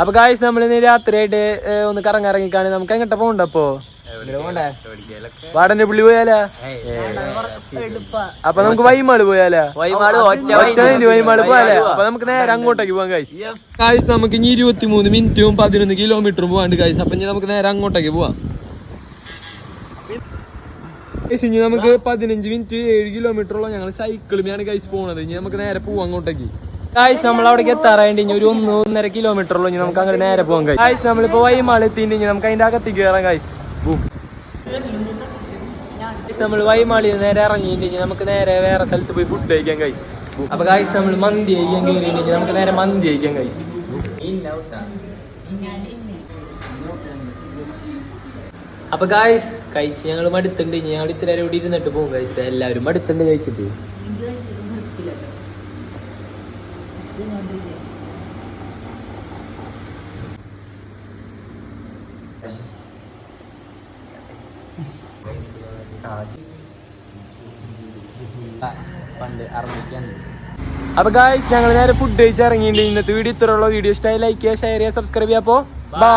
അപ്പൊ ഗായ്സ് നമ്മളിന്ന് രാത്രിയായിട്ട് ഒന്ന് കറങ്ങിക്കാണ്. നമുക്ക് എങ്ങോട്ടാ പോകണ്ട അപ്പൊ വാടന്റെ പുള്ളി പോയാലാ? അപ്പൊ നമുക്ക് വൈമാള് പോയാലാ? വൈമാള് പോയാലേ? അപ്പൊ നമുക്ക് നേരെ അങ്ങോട്ടേക്ക് പോവാം ഗായ്സ്. ഗായ്സ് നമുക്ക് ഇനി 23 മിനിറ്റും 11 കിലോമീറ്ററും പോവാണ്ട് ഗായ്സ്. അപ്പൊ ഇനി നമുക്ക് നേരെ അങ്ങോട്ടേക്ക് പോവാം. ഇനി നമുക്ക് 15 മിനിറ്റ് 7 കിലോമീറ്ററോളം ഞങ്ങൾ സൈക്കിളുമാണ് ഗൈസ് പോണത്. ഇനി നമുക്ക് നേരെ പോവാം അങ്ങോട്ടേക്ക്. ഗായ്സ് നമ്മൾ അവിടേക്ക് എത്താറായിട്ട് ഇനി ഒരു 1.5 കിലോമീറ്ററോളം ഇനി നമുക്ക് അങ്ങനെ നേരെ പോകാം ഗായ്സ്. നമ്മളിപ്പോ വൈമാള് എത്തിയിട്ട് ഇനി നമുക്ക് അതിന്റെ അകത്തേക്ക് കയറാം ഗായ്സ്. നമ്മൾ വൈമാളിയിൽ നേരെ ഇറങ്ങിയിട്ട് ഇനി നമുക്ക് നേരെ വേറെ സ്ഥലത്ത് പോയി ഫുഡ് കഴിക്കാം ഗൈസ്. അപ്പൊ ഗായ്സ് നമ്മൾ മന്തി കഴിക്കാൻ കയറിയിട്ട് നമുക്ക് നേരെ മന്തി കഴിക്കാം ഗൈസ്. അപ്പൊ ഗായ്സ് കഴിച്ച് ഞങ്ങൾ മടുത്തുണ്ട്. ഞങ്ങൾ ഇത്ര നേരം ഇവിടെ ഇരുന്നിട്ട് പോകും ഗൈസ്. എല്ലാവരും മടുത്തുണ്ട് കഴിച്ചിട്ട്. അപ്പൊ ഗായ്സ് ഞങ്ങൾ നേരെ ഫുഡ് കഴിച്ച് ഇറങ്ങിയിട്ടുണ്ട്. ഇന്നത്തെ വീഡിയോ ഇത്രയുള്ള. വീഡിയോ ഇഷ്ടമായി ലൈക്ക് ചെയ്യുക, ഷെയർ ചെയ്യുക, സബ്സ്ക്രൈബ് ചെയ്യാ. അപ്പോ ബൈ.